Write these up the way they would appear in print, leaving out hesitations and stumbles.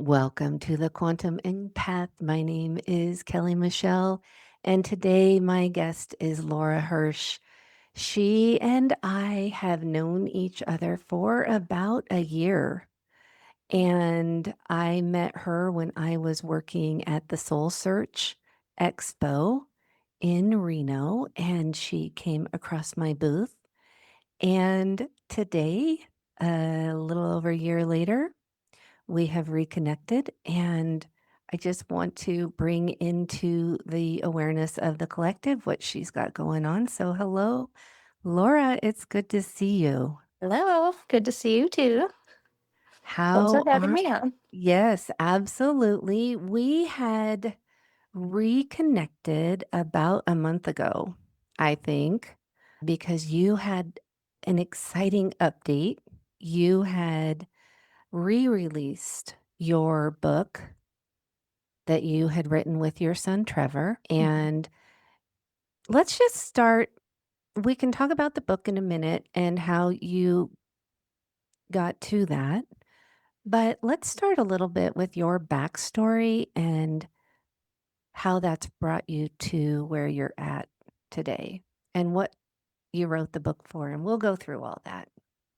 Welcome to the Quantum Empath. My name is Kelley Michelle, and today my guest is Laura Hirsch. She and I have known each other for about a year, and I met her when I was working at the Soul Search Expo in Reno, and she came across my booth. And today, a little over a year later, we have reconnected, and I just want to bring into the awareness of the collective what she's got going on. So, hello, Laura. It's good to see you. Hello, good to see you too. Thanks for How having are me on. Yes, absolutely. We had reconnected about a month ago, I think, because you had an exciting update. You had re-released your book that you had written with your son, Trevor. And let's just start. We can talk about the book in a minute and how you got to that. But let's start a little bit with your backstory and how that's brought you to where you're at today and what you wrote the book for. And we'll go through all that.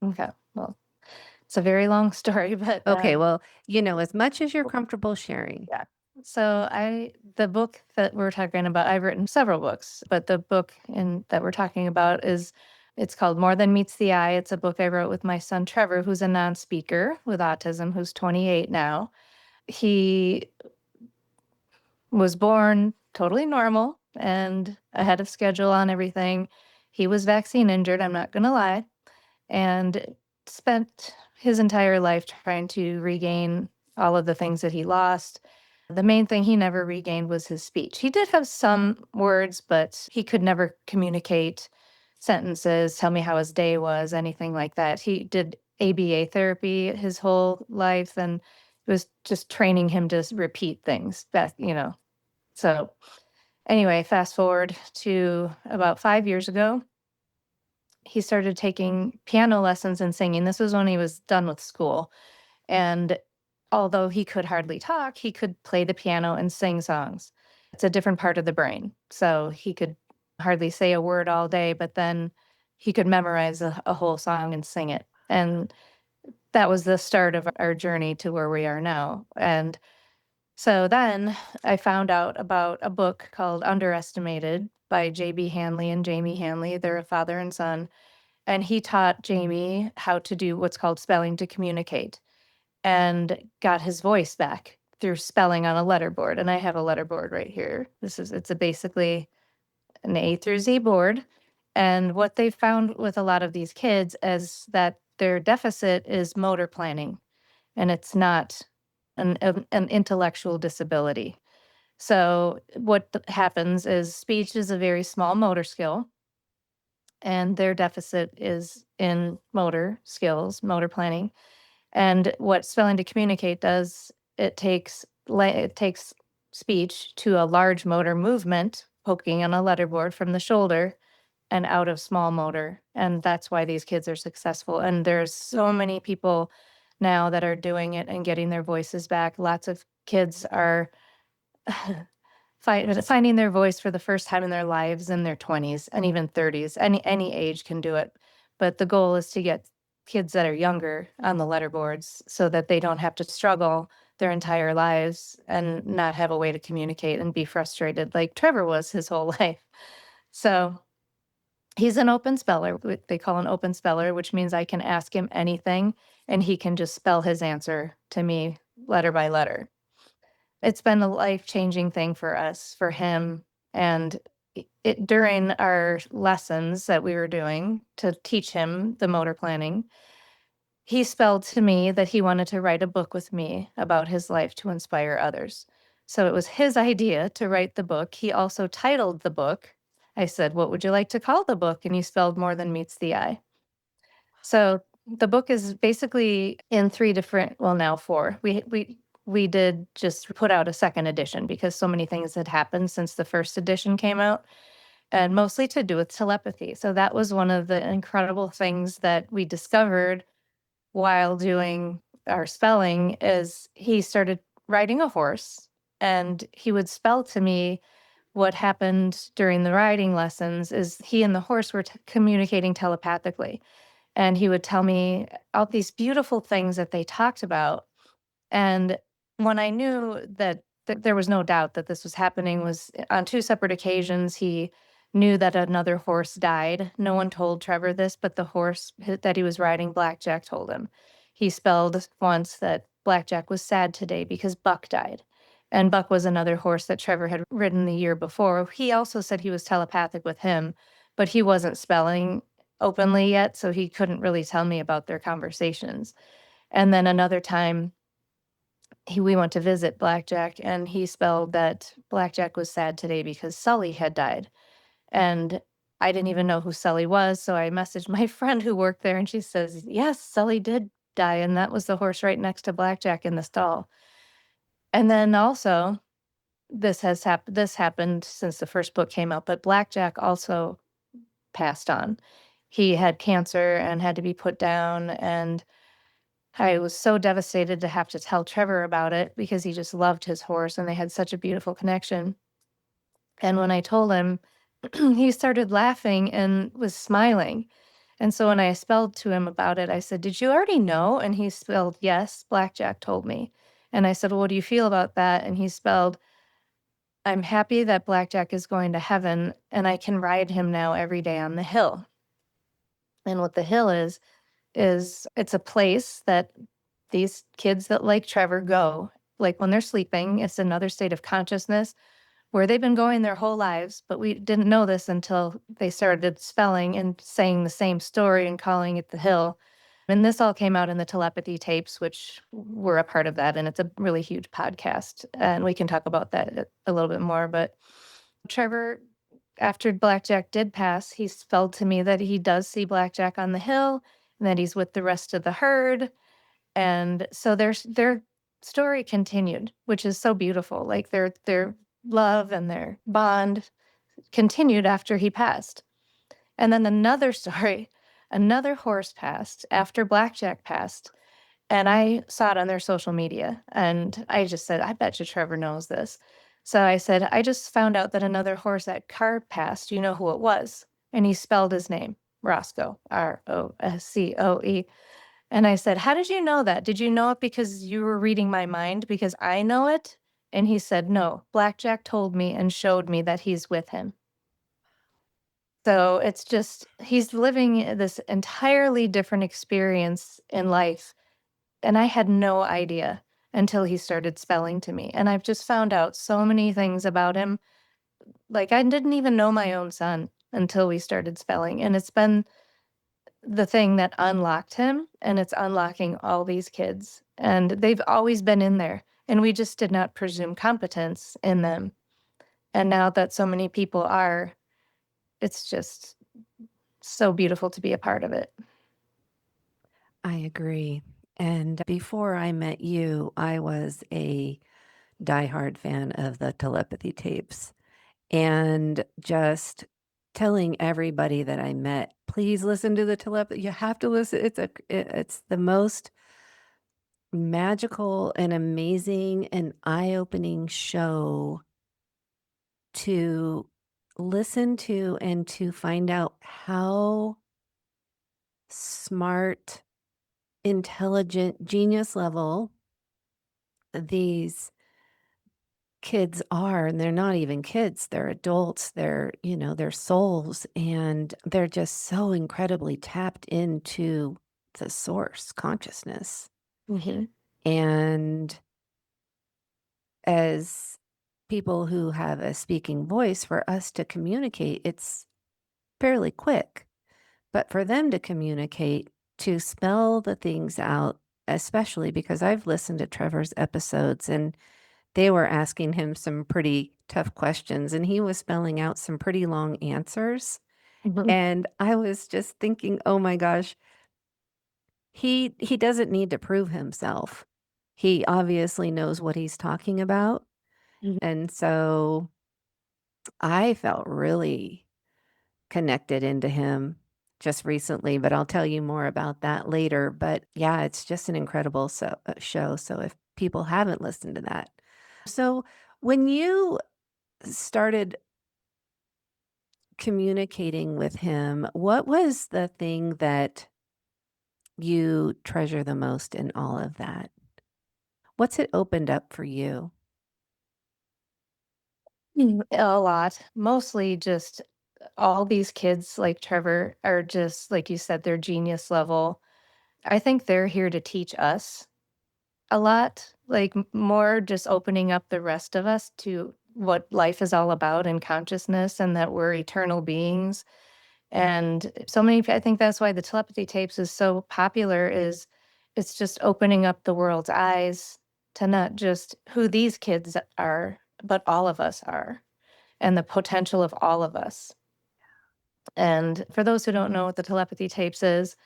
Okay, well, it's a very long story, but Okay. Well, as much as you're comfortable sharing. yeah. So the book that we're talking about, I've written several books, but the book that we're talking about it's called More Than Meets the Eye. It's a book I wrote with my son Trevor, who's a non-speaker with autism, who's 28 now. He was born totally normal and ahead of schedule on everything. He was vaccine injured, I'm not gonna lie, and spent his entire life trying to regain all of the things that he lost. The main thing he never regained was his speech. He did have some words, but he could never communicate sentences, tell me how his day was, anything like that. He did ABA therapy his whole life, and it was just training him to repeat things back. So anyway, fast forward to about 5 years ago, he started taking piano lessons and singing. This was when he was done with school. And although he could hardly talk, he could play the piano and sing songs. It's a different part of the brain. So he could hardly say a word all day, but then he could memorize a whole song and sing it. And that was the start of our journey to where we are now. And so then I found out about a book called Underestimated by J.B. Hanley and Jamie Hanley. They're a father and son. And he taught Jamie how to do what's called spelling to communicate and got his voice back through spelling on a letterboard. And I have a letterboard right here. It's basically an A through Z board. And what they found with a lot of these kids is that their deficit is motor planning, and it's not an intellectual disability. So what happens is speech is a very small motor skill, and their deficit is in motor skills, motor planning. And what spelling to communicate does, it takes speech to a large motor movement, poking on a letterboard from the shoulder and out of small motor. And that's why these kids are successful. And there's so many people now that are doing it and getting their voices back. Lots of kids are finding their voice for the first time in their lives in their 20s and even 30s. Any age can do it. But the goal is to get kids that are younger on the letterboards so that they don't have to struggle their entire lives and not have a way to communicate and be frustrated like Trevor was his whole life. So he's an open speller. They call an open speller, which means I can ask him anything and he can just spell his answer to me letter by letter. It's been a life-changing thing for us, for him, and it during our lessons that we were doing to teach him the motor planning, he spelled to me that he wanted to write a book with me about his life to inspire others. So it was his idea to write the book. He also titled the book. I said, "What would you like to call the book?" And he spelled More Than Meets the Eye. So the book is basically in three different, well, now four. We did just put out a second edition because so many things had happened since the first edition came out, and mostly to do with telepathy. So that was one of the incredible things that we discovered while doing our spelling is he started riding a horse, and he would spell to me what happened during the riding lessons is he and the horse were communicating telepathically. And he would tell me all these beautiful things that they talked about. And when I knew that there was no doubt that this was happening was on 2 separate occasions, he knew that another horse died. No one told Trevor this, but the horse that he was riding, Blackjack, told him. He spelled once that Blackjack was sad today because Buck died. And Buck was another horse that Trevor had ridden the year before. He also said he was telepathic with him, but he wasn't spelling openly yet, so he couldn't really tell me about their conversations. And then another time, we went to visit Blackjack, and he spelled that Blackjack was sad today because Sully had died. And I didn't even know who Sully was, so I messaged my friend who worked there, and she says, "Yes, Sully did die, and that was the horse right next to Blackjack in the stall." And then also, this happened since the first book came out, but Blackjack also passed on. He had cancer and had to be put down, and I was so devastated to have to tell Trevor about it because he just loved his horse and they had such a beautiful connection. And when I told him, he started laughing and was smiling. And so when I spelled to him about it, I said, "Did you already know?" And he spelled, "Yes, Blackjack told me." And I said, "Well, what do you feel about that?" And he spelled, "I'm happy that Blackjack is going to heaven and I can ride him now every day on the hill." And what the hill is it's a place that these kids that like Trevor go, like when they're sleeping. It's another state of consciousness where they've been going their whole lives, but we didn't know this until they started spelling and saying the same story and calling it the hill. And this all came out in the Telepathy Tapes, which were a part of that. And it's a really huge podcast. And we can talk about that a little bit more. But Trevor, after Blackjack did pass, he spelled to me that he does see Blackjack on the hill and that he's with the rest of the herd. And so their story continued, which is so beautiful. Like their love and their bond continued after he passed. And then another story, another horse passed after Blackjack passed. And I saw it on their social media, and I just said, "I bet you Trevor knows this." So I said, "I just found out that another horse at Card passed. You know who it was?" And he spelled his name, Roscoe, Roscoe. And I said, "How did you know that? Did you know it because you were reading my mind because I know it?" And he said, "No, Blackjack told me and showed me that he's with him." So it's just, he's living this entirely different experience in life. And I had no idea until he started spelling to me. And I've just found out so many things about him. Like I didn't even know my own son until we started spelling. And it's been the thing that unlocked him, and it's unlocking all these kids. And they've always been in there. And we just did not presume competence in them. And now that so many people are, it's just so beautiful to be a part of it. I agree. And before I met you, I was a diehard fan of the telepathy tapes and just telling everybody that I met, please listen to the telepathy. You have to listen. It's the most magical and amazing and eye-opening show to listen to and to find out how smart, intelligent, genius level these kids are. And they're not even kids, they're adults, they're souls, and they're just so incredibly tapped into the source consciousness. Hmm. And as people who have a speaking voice, for us to communicate, it's fairly quick. But for them to communicate, to spell the things out, especially because I've listened to Trevor's episodes and they were asking him some pretty tough questions and he was spelling out some pretty long answers. Hmm. And I was just thinking, "Oh my gosh, he doesn't need to prove himself. He obviously knows what he's talking about." And so I felt really connected into him, just recently, but I'll tell you more about that later. But yeah, it's just an incredible show. So if people haven't listened to that, so when you started communicating with him, what was the thing that you treasure the most in all of that? What's it opened up for you? A lot. Mostly just all these kids like Trevor are just, like you said, they're genius level. I think they're here to teach us a lot, like more just opening up the rest of us to what life is all about and consciousness and that we're eternal beings. And so many, I think that's why the telepathy tapes is so popular is it's just opening up the world's eyes to not just who these kids are, but all of us are and the potential of all of us. And for those who don't know what the telepathy tapes is,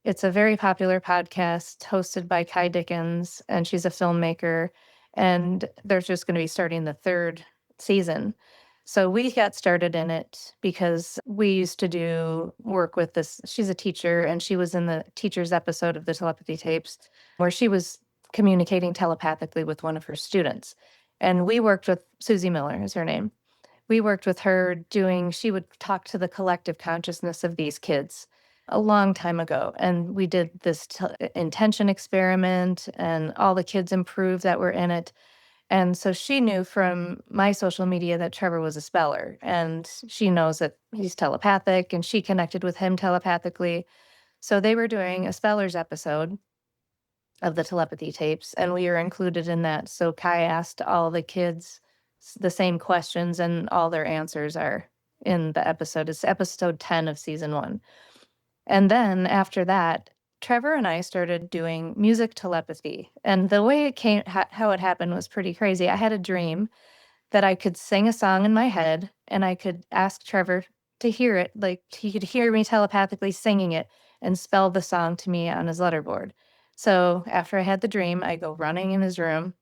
it's a very popular podcast hosted by Kai Dickens, and she's a filmmaker. And they're just going to be starting the third season. So we got started in it because we used to do work with this. She's a teacher, and she was in the teacher's episode of the telepathy tapes where she was communicating telepathically with one of her students. And we worked with Susie Miller, is her name. We worked with her doing she would talk to the collective consciousness of these kids a long time ago, and we did this intention experiment, and all the kids improved that were in it, and so she knew from my social media that Trevor was a speller, and she knows that he's telepathic, and she connected with him telepathically. So they were doing a spellers episode of the telepathy tapes, and we were included in that. So Kai asked all the kids the same questions, and all their answers are in the episode. It's episode 10 of season 1. And then after that, Trevor and I started doing music telepathy. And the way it came, how it happened was pretty crazy. I had a dream that I could sing a song in my head and I could ask Trevor to hear it. Like he could hear me telepathically singing it and spell the song to me on his letterboard. So after I had the dream, I go running in his room,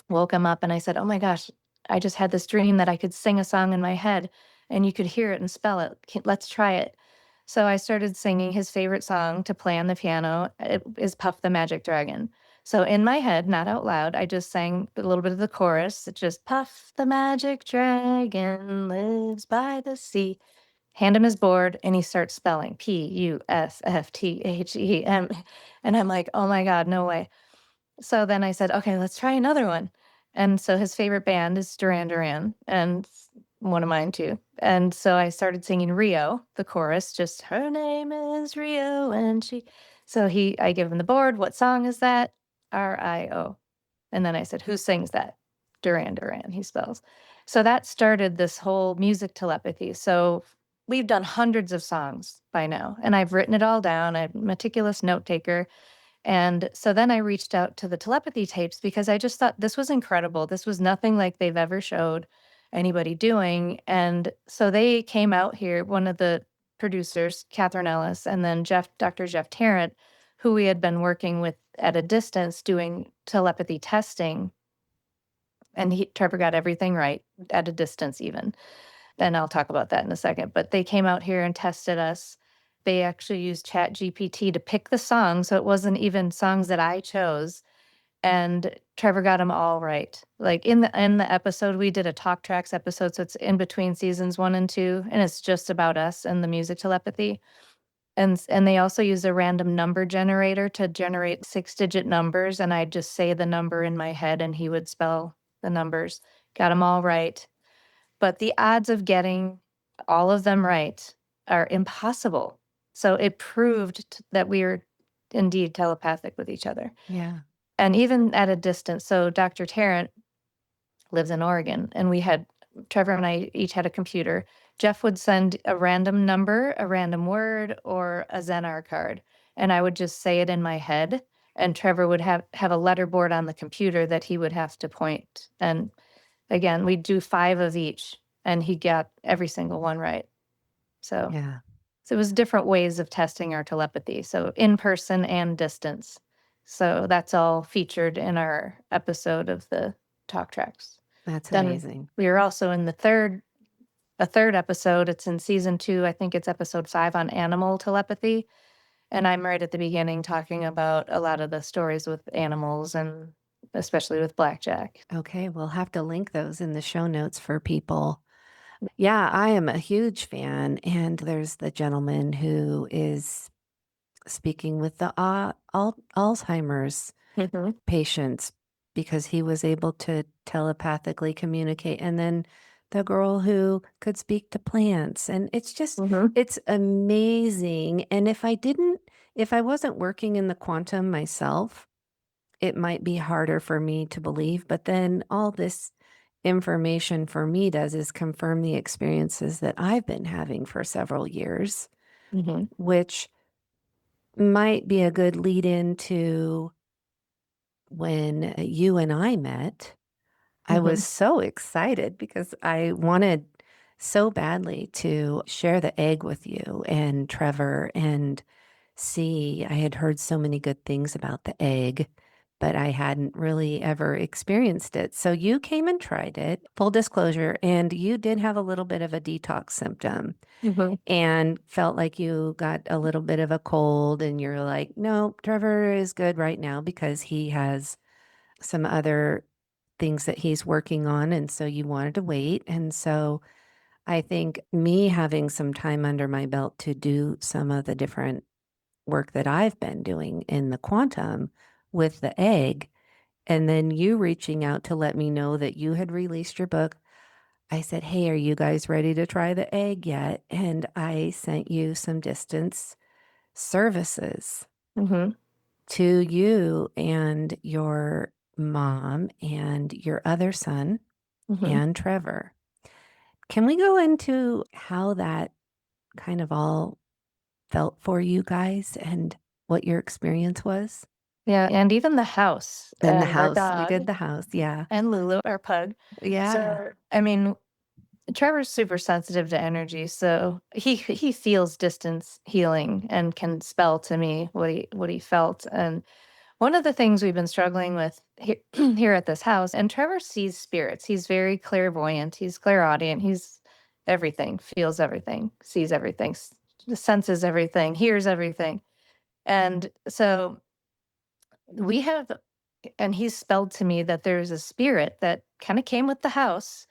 woke him up, and I said, "Oh my gosh, I just had this dream that I could sing a song in my head and you could hear it and spell it. Let's try it." So I started singing his favorite song to play on the piano. It is Puff the Magic Dragon. So in my head, not out loud, I just sang a little bit of the chorus. It's just Puff the Magic Dragon lives by the sea. Hand him his board and he starts spelling Pufftem. And I'm like, oh my God, no way. So then I said, okay, let's try another one. And so his favorite band is Duran Duran and one of mine too. And so I started singing Rio, the chorus, just her name is Rio. And I give him the board. What song is that? RIO. And then I said, who sings that? Duran Duran, he spells. So that started this whole music telepathy. So we've done hundreds of songs by now, and I've written it all down. I'm a meticulous note taker. And so then I reached out to the telepathy tapes because I just thought this was incredible. This was nothing like they've ever showed anybody doing. And so they came out here, one of the producers, Catherine Ellis, and then Dr. Jeff Tarrant, who we had been working with at a distance doing telepathy testing. And Trevor got everything right at a distance, even. And I'll talk about that in a second. But they came out here and tested us. They actually used Chat GPT to pick the songs, so it wasn't even songs that I chose. And Trevor got them all right. Like in the episode, we did a talk tracks episode, so it's in between seasons 1 and 2, and it's just about us and the music telepathy. And they also use a random number generator to generate 6-digit numbers, and I'd just say the number in my head, and he would spell the numbers. Got them all right. But the odds of getting all of them right are impossible. So it proved that we are indeed telepathic with each other. Yeah. And even at a distance, so Dr. Tarrant lives in Oregon, and Trevor and I each had a computer. Jeff would send a random number, a random word, or a Zenar card, and I would just say it in my head. And Trevor would have a letterboard on the computer that he would have to point. And again, we'd do 5 of each, and he got every single one right. So Yeah. so it was different ways of testing our telepathy, so in person and distance. So that's all featured in our episode of the talk tracks. That's Then amazing. we were also in the third a third episode. It's in season 2. I think it's episode 5 on animal telepathy. And I'm right at the beginning talking about a lot of the stories with animals and especially with Blackjack. Okay, we'll have to link those in the show notes for people. Yeah, I am a huge fan. And there's the gentleman who is speaking with the Alzheimer's Mhm. patients because he was able to telepathically communicate. And then the girl who could speak to plants. And it's just, Mhm. it's amazing. And if I wasn't working in the quantum myself, it might be harder for me to believe. But then all this information for me does is confirm the experiences that I've been having for several years, Mhm. which might be a good lead into when you and I met. I was Mhm. so excited because I wanted so badly to share the egg with you and Trevor and see. I had heard so many good things about the egg, but I hadn't really ever experienced it. So you came and tried it, full disclosure, and you did have a little bit of a detox symptom Mhm. and felt like you got a little bit of a cold. And you're like, no, Trevor is good right now because he has some other things that he's working on. And so you wanted to wait. And so I think me having some time under my belt to do some of the different work that I've been doing in the quantum with the egg, and then you reaching out to let me know that you had released your book. I said, hey, are you guys ready to try the egg yet? And I sent you some distance services Mhm. to you and your mom and your other son Mhm. and Trevor. Can we go into how that kind of all felt for you guys and what your experience was? Yeah, and even the house In the and our house. We dog did the house. Yeah. and Lulu, our pug. Yeah. So, I mean, Trevor's super sensitive to energy, so he feels distance healing and can spell to me what he felt. And one of the things we've been struggling with here, here at this house, and Trevor sees spirits. He's very clairvoyant. He's clairaudient. He's everything, feels everything, sees everything, senses everything, hears everything. And so we have, and he's spelled to me that there's a spirit that kind of came with the house,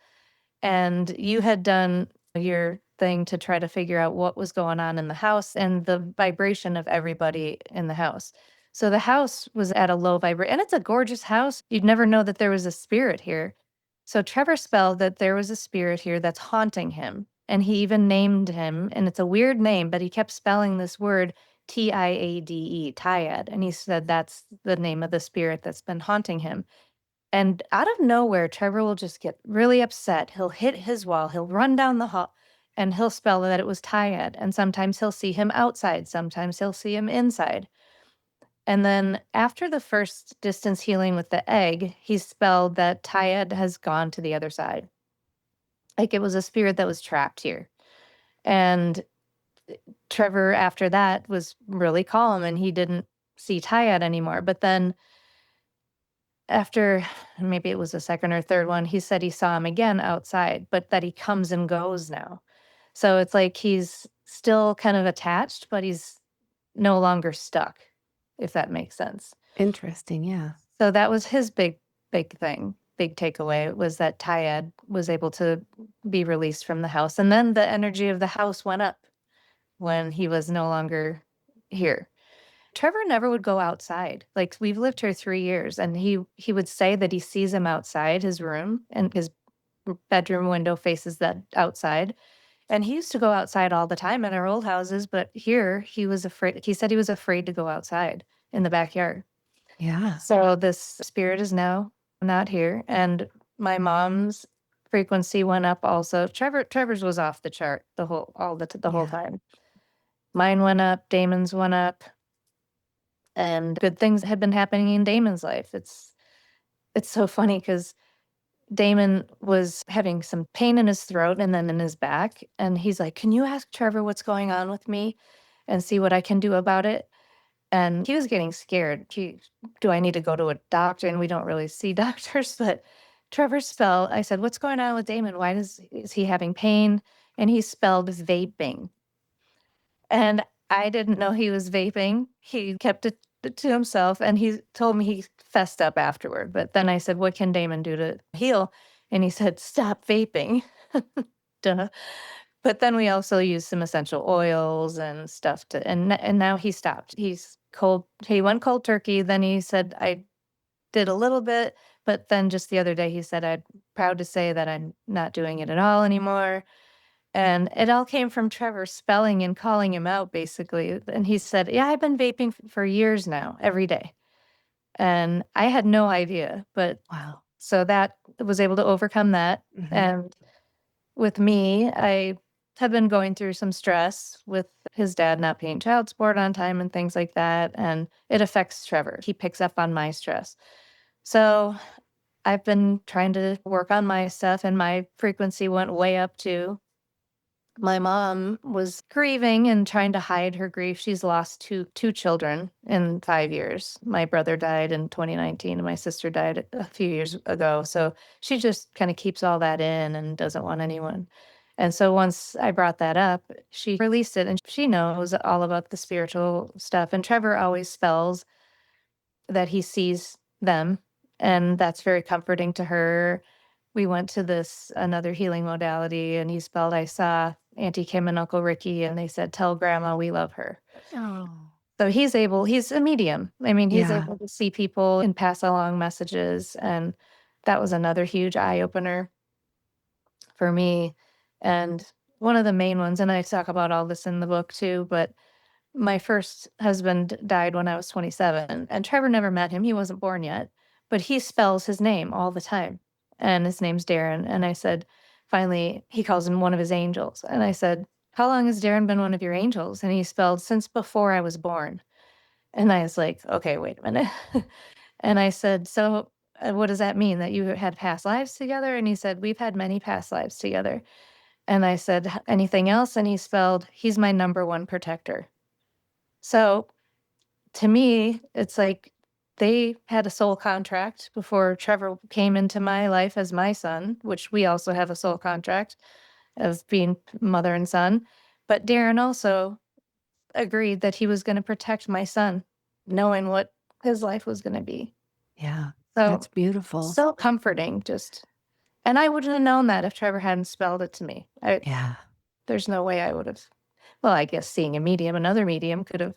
and you had done your thing to try to figure out what was going on in the house and the vibration of everybody in the house. So the house was at a low vibration, and it's a gorgeous house. You'd never know that there was a spirit here. So Trevor spelled that there was a spirit here that's haunting him. And he even named him, and it's a weird name, but he kept spelling this word Tiade, Tiad. And he said that's the name of the spirit that's been haunting him. And out of nowhere, Trevor will just get really upset. He'll hit his wall, he'll run down the hall, and he'll spell that it was Tiad. And sometimes he'll see him outside, sometimes he'll see him inside. And then after the first distance healing with the egg, he spelled that Tiad has gone to the other side. Like it was a spirit that was trapped here. And Trevor, after that, was really calm and he didn't see Tiad anymore. But then after maybe it was the second or third one, he said he saw him again outside, but that he comes and goes now. So it's like he's still kind of attached, but he's no longer stuck, if that makes sense. Interesting. Yeah. So that was his big thing, big takeaway was that Tyad was able to be released from the house. And then the energy of the house went up when he was no longer here. Trevor never would go outside. Like we've lived here 3 years and he would say that he sees him outside his room and his bedroom window faces that outside. And he used to go outside all the time at our old houses, but here he was afraid. He said he was afraid to go outside in the backyard. Yeah. So this spirit is now not here, and my mom's frequency went up also. Trevor's was off the chart the whole Yeah. time. Mine went up, Damon's went up, and good things had been happening in Damon's life. It's so funny because Damon was having some pain in his throat and then in his back, and he's like, "Can you ask Trevor what's going on with me and see what I can do about it?" And he was getting scared. Do I need to go to a doctor? And we don't really see doctors, but Trevor spell, I said, what's going on with Damon? Is he having pain? and he spelled vaping. And I didn't know he was vaping. He kept it to himself, and he told me he fessed up afterward. But then I said, "What can Damon do to heal?" And he said, "Stop vaping." Duh. But then we also used some essential oils and stuff to, and now he stopped. He went cold turkey. Then he said, "I did a little bit," but then just the other day he said, "I'm proud to say that I'm not doing it at all anymore." And it all came from Trevor spelling and calling him out, basically. And he said, "Yeah, I've been vaping for years now, every day." And I had no idea. But Wow. so that was able to overcome that. Mhm. And with me, I have been going through some stress with his dad not paying child support on time and things like that. And it affects Trevor. He picks up on my stress. So I've been trying to work on my stuff, and my frequency went way up too. My mom was grieving and trying to hide her grief. She's lost two children in 5 years. My brother died in 2019 and my sister died a few years ago, so she just kinda keeps all that in and doesn't want anyone. And so once I brought that up, she released it, and she knows all about the spiritual stuff, and Trevor always spells that he sees them, and that's very comforting to her. We went to this another healing modality, and he spelled, "I saw Auntie Kim and Uncle Ricky," and they said, "Tell grandma we love her." Oh. So he's a medium. I mean, he's Yeah. able to see people and pass along messages, and that was another huge eye opener for me. And one of the main ones, and I talk about all this in the book too, but my first husband died when I was 27, and Trevor never met him. He wasn't born yet, but he spells his name all the time, and his name's Darren. And I said, finally, he calls him one of his angels. And I said, "How long has Darren been one of your angels?" And he spelled, "Since before I was born." And I was like, "Okay, wait a minute." And I said, "So, what does that mean? That you had past lives together?" And he said, "We've had many past lives together." And I said, "Anything else?" And he spelled, "He's my number one protector." So to me, it's like they had a soul contract before Trevor came into my life as my son, which we also have a soul contract of being mother and son. But Darren also agreed that he was going to protect my son, knowing what his life was going to be. Yeah. So, That's beautiful. so comforting, just. And I wouldn't have known that if Trevor hadn't spelled it to me. Yeah. There's no way I would have. Well, I guess seeing a medium, another medium could have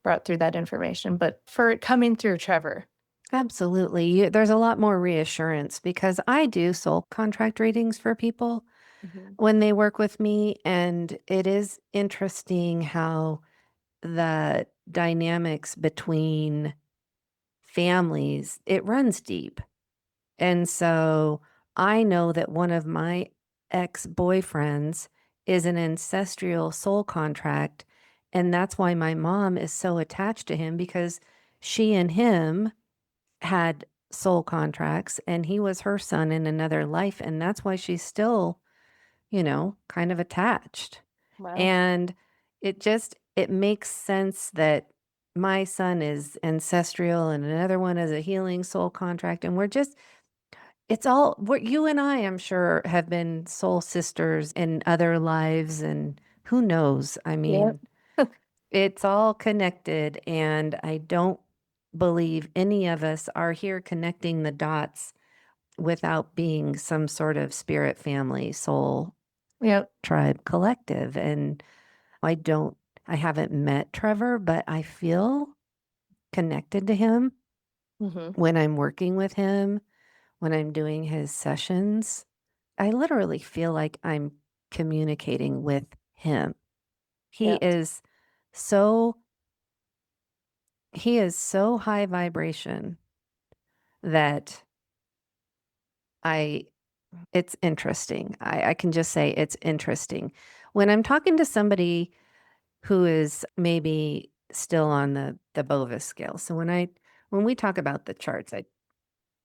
brought through that information, but for it coming through Trevor. Absolutely. There's a lot more reassurance because I do soul contract readings for people Mhm. when they work with me. And it is interesting how the dynamics between families, it runs deep. And so I know that one of my ex-boyfriends is an ancestral soul contract. And that's why my mom is so attached to him because she and him had soul contracts and he was her son in another life. And that's why she's still, kind of attached. Wow. And it makes sense that my son is ancestral and another one is a healing soul contract. And you and I, I'm sure, have been soul sisters in other lives. And who knows? I Yep. mean, it's all connected. And I don't believe any of us are here connecting the dots without being some sort of spirit family, soul Yep. tribe collective. And I don't, I haven't met Trevor, but I feel connected to him Mhm. when I'm working with him, when I'm doing his sessions. I literally feel like I'm communicating with him. He Yep. is so, he is so high vibration that I, it's interesting. I can just say it's interesting. When I'm talking to somebody who is maybe still on the Bovis scale. So when we talk about the charts,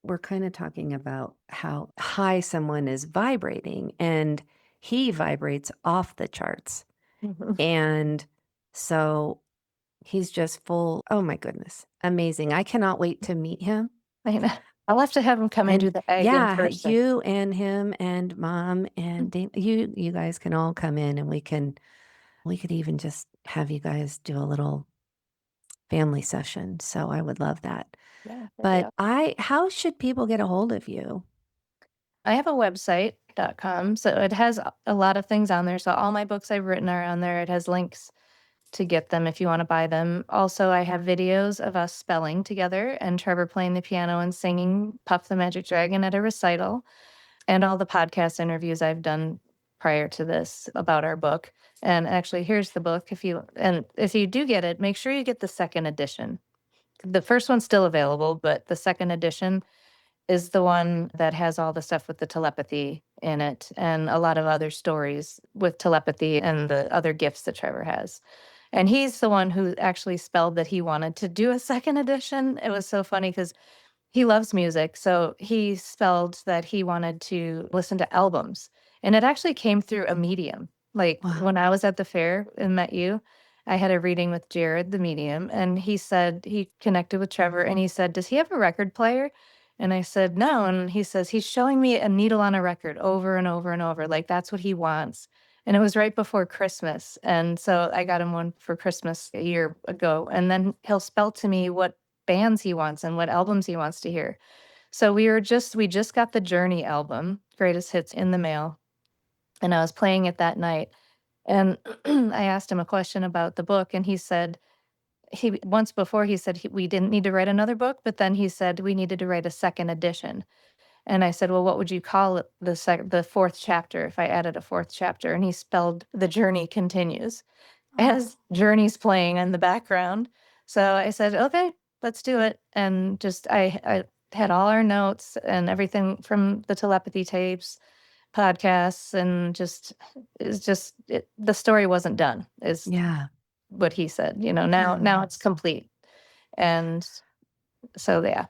we're kind of talking about how high someone is vibrating and he vibrates off the charts. Mhm. And so he's just full, oh my goodness, amazing. I cannot wait to meet him. I know. I'll have to have him come and And do the egg in yeah, person. you and him and mom and you guys can all come in and we could even just have you guys do a little family session. So I would love that. Yeah, that'd be But awesome. how should people get a hold of you? I have a website.com, so it has a lot of things on there. So all my books I've written are on there. It has links to get them if you want to buy them. Also, I have videos of us spelling together and Trevor playing the piano and singing Puff the Magic Dragon at a recital, and all the podcast interviews I've done prior to this about our book. And actually, here's the book. If you do get it, make sure you get the second edition. The first one's still available, but the second edition is the one that has all the stuff with the telepathy in it and a lot of other stories with telepathy and the other gifts that Trevor has. And he's the one who actually spelled that he wanted to do a second edition. It was so funny because he loves music, so he spelled that he wanted to listen to albums, and it actually came through a medium. Like, Wow. when I was at the fair and met you, I had a reading with Jared, the medium, and he said he connected with Trevor, and he said, "Does he have a record player?" And I said, "No," and he says, "He's showing me a needle on a record over and over and over, like, that's what he wants." And it was right before Christmas, and so I got him one for Christmas a year ago, and then he'll spell to me what bands he wants and what albums he wants to hear. So we just got the Journey album, Greatest Hits, in the mail, and I was playing it that night, and I asked him a question about the book, and he said he once before he said we didn't need to write another book, but then he said we needed to write a second edition. And I said, "Well, what would you call it, the fourth chapter if I added a fourth chapter?" And he spelled The Journey Continues Oh, as Journey's playing in the background. So I said, "Okay, let's do it." And just I had all our notes and everything from the telepathy tapes, podcasts, and the story wasn't done, is yeah. what he said. Now Oh. it's complete. And so yeah.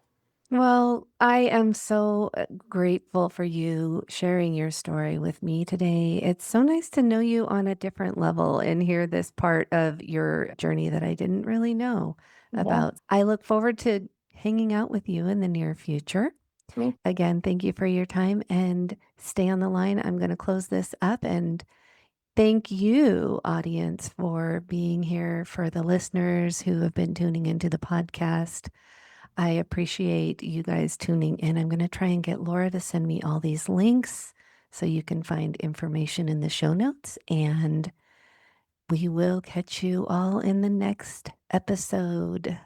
Well, I am so grateful for you sharing your story with me today. It's so nice to know you on a different level and hear this part of your journey that I didn't really know Yeah. about. I look forward to hanging out with you in the near future. Me. Again, thank you for your time and stay on the line. I'm going to close this up and thank you, audience, for being here, for the listeners who have been tuning into the podcast. I appreciate you guys tuning in. I'm going to try and get Laura to send me all these links so you can find information in the show notes. And we will catch you all in the next episode.